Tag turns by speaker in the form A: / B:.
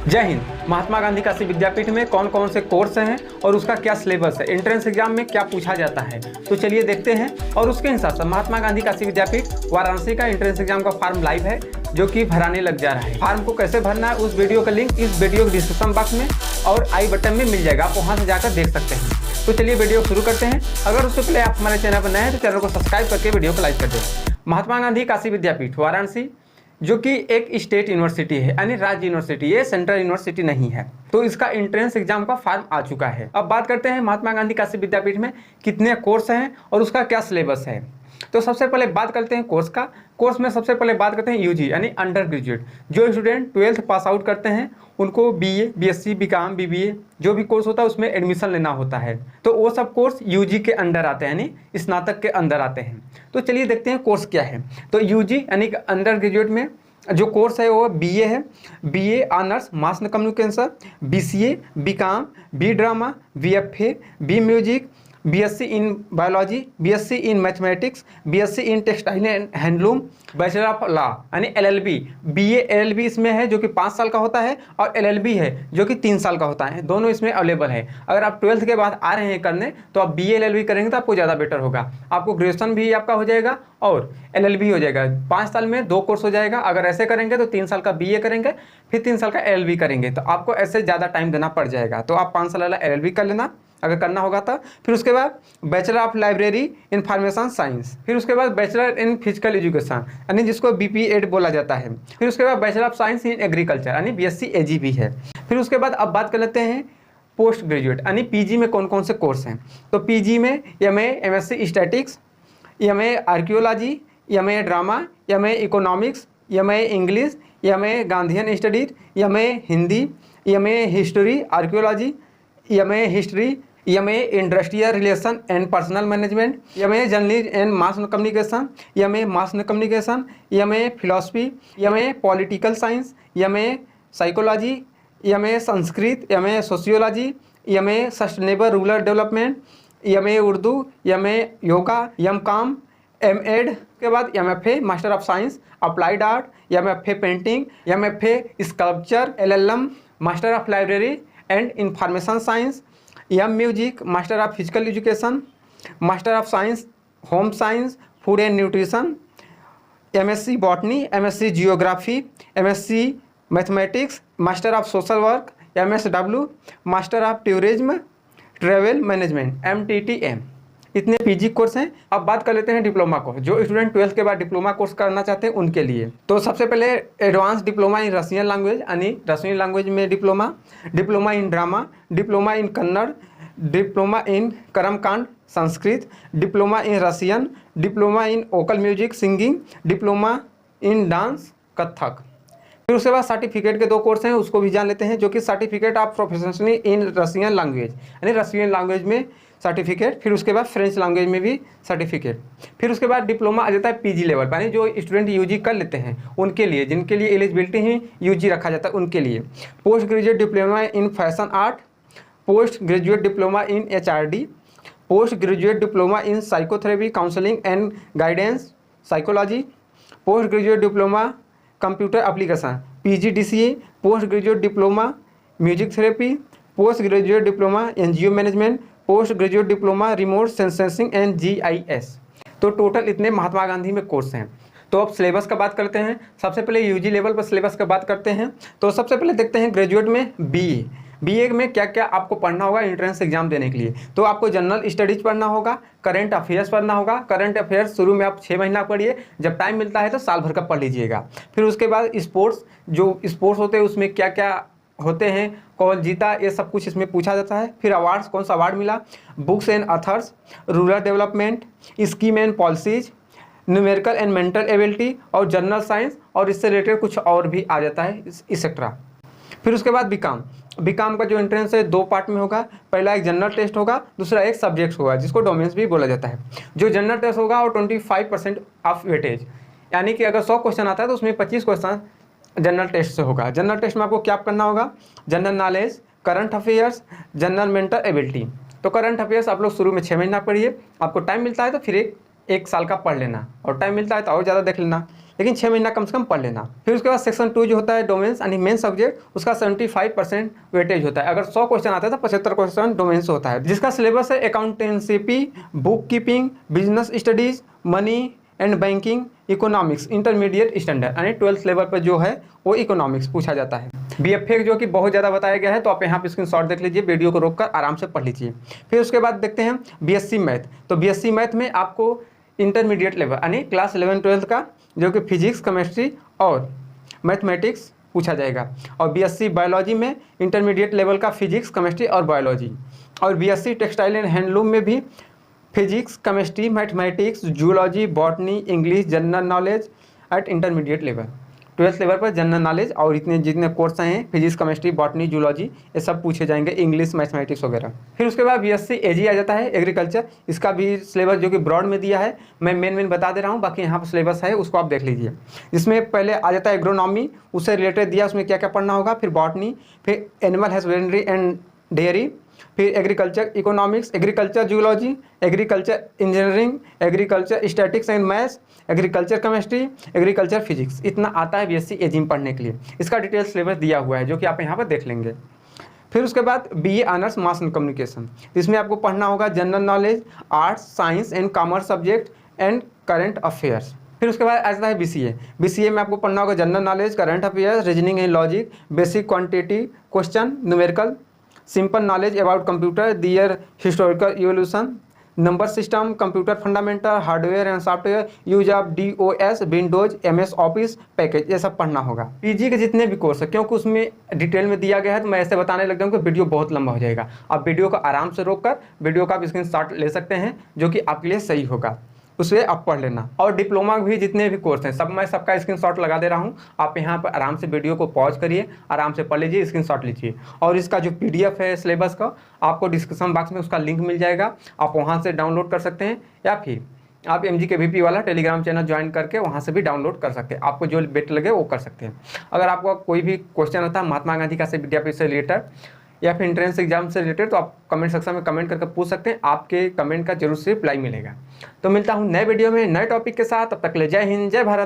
A: जय हिंद। महात्मा गांधी काशी विद्यापीठ में कौन कौन से कोर्स हैं और उसका क्या सिलेबस है, एंट्रेंस एग्जाम में क्या पूछा जाता है, तो चलिए देखते हैं। और उसके हिसाब से महात्मा गांधी काशी विद्यापीठ वाराणसी का एंट्रेंस एग्जाम का फॉर्म लाइव है जो कि भराने लग जा रहा है। फॉर्म को कैसे भरना है उस वीडियो का लिंक इस वीडियो के डिस्क्रिप्शन बॉक्स में और आई बटन में मिल जाएगा, आप वहाँ से जाकर देख सकते हैं। तो चलिए वीडियो शुरू करते हैं। अगर उससे पहले आप हमारे चैनल पर नए हैं तो चैनल को सब्सक्राइब करके वीडियो को लाइक कर दें। महात्मा गांधी काशी विद्यापीठ वाराणसी जो कि एक स्टेट यूनिवर्सिटी है, यानी राज्य यूनिवर्सिटी, ये सेंट्रल यूनिवर्सिटी नहीं है। तो इसका एंट्रेंस एग्जाम का फॉर्म आ चुका है। अब बात करते हैं महात्मा गांधी काशी विद्यापीठ में कितने कोर्स हैं और उसका क्या सिलेबस है। तो सबसे पहले बात करते हैं कोर्स का। कोर्स में सबसे पहले बात करते हैं यूजी यानी अंडर ग्रेजुएट। जो स्टूडेंट 12th पास आउट करते हैं उनको बीए, बीएससी, बीकॉम, बीबीए जो भी कोर्स होता है उसमें एडमिशन लेना होता है। तो वो सब कोर्स यूजी के अंडर आते हैं, यानी स्नातक के अंदर आते हैं। तो चलिए देखते हैं कोर्स क्या है। तो यूजी यानी अंडर ग्रेजुएट में जो कोर्स है वो बीए है, BA honours mass communication, BCA, BCom, B drama, BFA, B music, BSc in biology, BSc in mathematics, BSc in textile and handloom, bachelor of law यानी एलएलबी। बीए एलएलबी इसमें है जो कि 5 साल का होता है और एलएलबी है जो कि 3 साल का होता है। दोनों इसमें अवेलेबल है। अगर आप 12th के बाद आ रहे हैं करने तो आप बीए एलएलबी करेंगे तो आपको ज़्यादा बेटर होगा। आपको ग्रेजुएशन भी आपका हो जाएगा और एलएलबी हो जाएगा। 5 साल में 2 कोर्स हो जाएगा। अगर ऐसे करेंगे तो 3 साल का बीए करेंगे फिर 3 साल का एलएलबी करेंगे, तो आपको ऐसे ज़्यादा टाइम देना पड़ जाएगा। तो आप 5 साल वाला एलएलबी कर लेना अगर करना होगा तो। फिर उसके बाद bachelor of library information science, फिर उसके बाद बैचलर इन फिजिकल एजुकेशन यानी जिसको बीपीएड बोला जाता है। फिर उसके बाद bachelor of science in agriculture यानी बीएससी एजीबी है। फिर उसके बाद अब बात कर लेते हैं पोस्ट ग्रेजुएट यानी पीजी में कौन कौन से कोर्स हैं। तो पीजी में MA, MSc statics, MA archaeology, MA drama, MA economics, MA English, MA Gandhian studies, MA Hindi, MA history archaeology, MA history, MA industrial relation and personal management, MA journalism and mass communication, MA mass communication, MA philosophy, MA political science, MA psychology, MA Sanskrit, MA sociology, MA sustainable rural development, MA Urdu, MA yoga, MCom, MEd के बाद MFA master of science applied art, MFA painting, MFA sculpture, LLM master of library and information science, M music master of physical education, master of science home science food and nutrition, MSc botany, MSc geography, MSc mathematics, master of social work, MSW, master of tourism travel management, MTTM. इतने PG course हैं। अब बात कर लेते हैं diploma course. जो student 12th के बाद डिप्लोमा कोर्स करना चाहते हैं उनके लिए तो सबसे पहले advance diploma in Russian language यानी रशियन लैंग्वेज में diploma, diploma in drama, diploma in Kannada, diploma in कर्मकांड Sanskrit, diploma in Russian, diploma in vocal music singing, diploma in dance Kathak. फिर उसके बाद सर्टिफिकेट के 2 कोर्स हैं, उसको भी जान लेते हैं, जो कि certificate of professionally in Russian language यानी रशियन लैंग्वेज में सर्टिफिकेट। फिर उसके बाद फ्रेंच लैंग्वेज में भी सर्टिफिकेट। फिर उसके बाद डिप्लोमा आ जाता है पीजी लेवल पर, यानी जो स्टूडेंट यूजी कर लेते हैं उनके लिए, जिनके लिए एलिजिबिलिटी ही यूजी रखा जाता है उनके लिए। Post graduate diploma in fashion art, post graduate diploma in HRD, post graduate diploma in psychotherapy counselling and guidance psychology, post graduate diploma computer application PGDCA, post graduate diploma music therapy, post graduate diploma NGO management, post graduate diploma remote sensing and GIS. तो total इतने महात्मा गांधी में course हैं। तो अब syllabus का बात करते हैं। सबसे पहले यूजी लेवल पर सिलेबस का बात करते हैं। तो सबसे पहले देखते हैं ग्रेजुएट में बीए। बीए में क्या क्या आपको पढ़ना होगा एंट्रेंस एग्जाम देने के लिए। तो आपको जनरल स्टडीज पढ़ना होगा, करंट अफेयर्स पढ़ना होगा। करंट अफेयर्स शुरू में आप 6 महीना पढ़िए, जब टाइम मिलता है तो साल भर का पढ़ लीजिएगा। फिर उसके बाद स्पोर्ट्स, जो स्पोर्ट्स होते हैं उसमें क्या क्या होते हैं, कौन जीता, ये सब कुछ इसमें पूछा जाता है। फिर अवार्ड्स, कौन सा अवार्ड मिला, books and authors, rural development, scheme and policies, numerical and mental ability और जनरल साइंस और इससे रिलेटेड कुछ और भी आ जाता है एक्सेट्रा। फिर उसके बाद बीकॉम। बीकॉम का जो एंट्रेंस है 2 पार्ट में होगा। पहला एक जनरल टेस्ट होगा, दूसरा एक सब्जेक्ट होगा जिसको डोमेन्स भी बोला जाता है। जो जनरल टेस्ट होगा और 25% ऑफ वेटेज, यानी कि अगर 100 क्वेश्चन आता है तो उसमें 25 क्वेश्चन जनरल टेस्ट से होगा। जनरल टेस्ट में आपको क्या करना होगा, general knowledge, current affairs, general mental ability. तो करंट अफेयर्स आप लोग शुरू में 6 महीना पढ़िए, आपको टाइम मिलता है तो फिर एक साल का पढ़ लेना, और टाइम मिलता है तो और ज़्यादा देख लेना। लेकिन 6 महीना कम से कम पढ़ लेना। फिर उसके बाद सेक्शन 2 जो होता है डोमेन्स यानी मेन सब्जेक्ट, उसका 75% वेटेज होता है। अगर 100 क्वेश्चन आते हैं तो 75 क्वेश्चन डोमेन्स होता है, जिसका सिलेबस है accountancy, book keeping, business studies, money and banking, economics, intermediate standard यानी 12th लेवल पर जो है वो इकोनॉमिक्स पूछा जाता है। BFA जो कि बहुत ज़्यादा बताया गया है, तो आप यहाँ पे स्क्रीनशॉट देख लीजिए, वीडियो को रोककर आराम से पढ़ लीजिए। फिर उसके बाद देखते हैं BSc मैथ। तो BSc मैथ में आपको इंटरमीडिएट लेवल यानी क्लास 11-12 का जो कि फिजिक्स, केमिस्ट्री और मैथमेटिक्स पूछा जाएगा। और BSc बायोलॉजी में इंटरमीडिएट लेवल का फिजिक्स, केमिस्ट्री और बायोलॉजी। और BSc टेक्सटाइल एंड हैंडलूम में भी physics, chemistry, mathematics, zoology, botany, English, general knowledge eight intermediate level. 12th level पर जनरल नॉलेज और इतने जितने कोर्स हैं फिजिक्स, केमिस्ट्री, बॉटनी, जूलॉजी, ये सब पूछे जाएंगे, इंग्लिश, मैथमेटिक्स वगैरह। फिर उसके बाद BSc AG आ जाता है एग्रीकल्चर। इसका भी सिलेबस जो कि ब्रॉड में दिया है, मैं मेन बता दे रहा हूँ, बाकी यहाँ पर सिलेबस है उसको आप देख लीजिए। इसमें पहले आ जाता है एग्रोनॉमी, उससे रिलेटेड दिया, उसमें क्या क्या पढ़ना होगा। फिर बॉटनी, फिर एनिमल हस्बेंड्री एंड डेयरी, फिर agriculture economics, agriculture zoology, agriculture engineering, agriculture statics and maths, agriculture chemistry, agriculture physics. इतना आता है BSc AG में पढ़ने के लिए। इसका डिटेल सिलेबस दिया हुआ है जो कि आप यहाँ पर देख लेंगे। फिर उसके बाद BA honours mass and communication. इसमें आपको पढ़ना होगा general knowledge, arts, science and commerce subject and current affairs. फिर उसके बाद आता है BCA में आपको पढ़ना होगा general knowledge, current affairs, reasoning and logic, basic quantity question, numerical, simple knowledge about computer, their historical evolution, number system, computer fundamental, hardware and software, use of DOS, Windows, MS office package, ये सब पढ़ना होगा। PG के जितने भी course है, क्योंकि उसमें डिटेल में दिया गया है तो मैं ऐसे बताने लग जाऊँ कि वीडियो बहुत लंबा हो जाएगा। आप वीडियो को आराम से रोककर वीडियो का स्क्रीनशॉट ले सकते हैं, जो कि आपके लिए सही होगा, उसे आप पढ़ लेना। और डिप्लोमा भी जितने भी कोर्स हैं सब मैं सबका स्क्रीनशॉट लगा दे रहा हूँ। आप यहाँ पर आराम से वीडियो को पॉज करिए, आराम से पढ़ लीजिए, स्क्रीनशॉट लीजिए। और इसका जो PDF है सिलेबस का, आपको डिस्क्रिप्शन बॉक्स में उसका लिंक मिल जाएगा, आप वहाँ से डाउनलोड कर सकते हैं, या फिर आप MGKVP वाला टेलीग्राम चैनल ज्वाइन करके वहाँ से भी डाउनलोड कर सकते हैं। आपको जो बेटर लगे वो कर सकते हैं। अगर आपको कोई भी क्वेश्चन होता है महात्मा गांधी का विद्यापीठ से रिलेटेड या फिर एंट्रेंस एग्जाम से रिलेटेड, तो आप कमेंट सेक्शन में कमेंट करके पूछ सकते हैं। आपके कमेंट का जरूर से रिप्लाई मिलेगा। तो मिलता हूँ नए वीडियो में नए टॉपिक के साथ, तब तक ले जय हिंद, जय भारत।